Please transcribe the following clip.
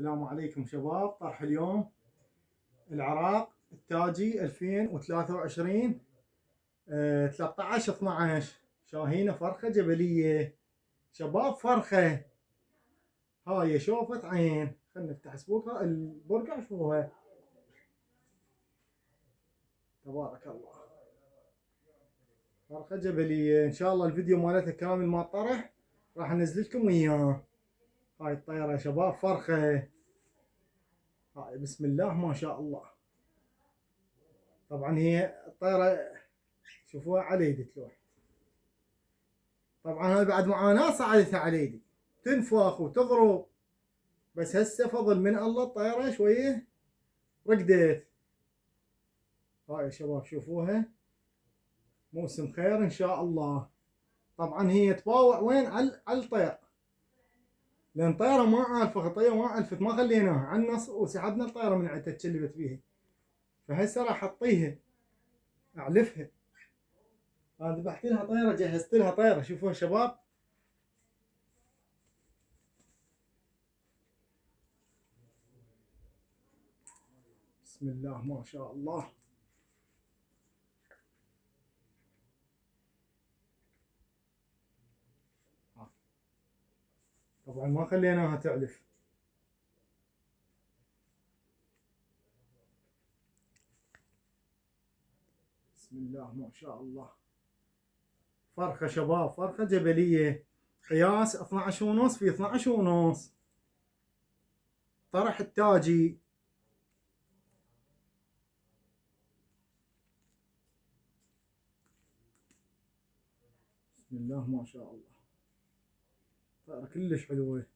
السلام عليكم شباب. طرح اليوم العراق التاجي 2023 13/12 شاهينة فرخة جبلية شباب. فرخة هاي شوفت عين. خلينا نفتح سبوكها البرقع شوفوها تبارك الله. فرخة جبلية ان شاء الله الفيديو مالتها كامل مال طرح راح انزل لكم اياه. هاي الطيرة يا شباب فرخة هاي بسم الله ما شاء الله. طبعا هي الطيرة شوفوها على يدي تلوح. طبعا هاي بعد معاناة صعدتها على يدي تنفخ وتضرب، بس هسه فضل من الله الطيرة شوية رقدت. هاي يا شباب شوفوها موسم خير ان شاء الله. طبعا هي تباوع وين على الطير، لان طيرة ما الفت خطية ما الفت ما خليناها على النص وسحبنا الطيرة من عندها تشلبت فيها، فهسه راح اطيها اعلفها. انا ذبحت لها طيرة جهزت لها طيرة شوفوها شباب. بسم الله ما شاء الله. طبعا ما خليناها تعلف. بسم الله ما شاء الله. فرخة شباب فرخة جبلية قياس 12.5 في 12.5. طرح التاجي. بسم الله ما شاء الله. طيرة كلش حلوة.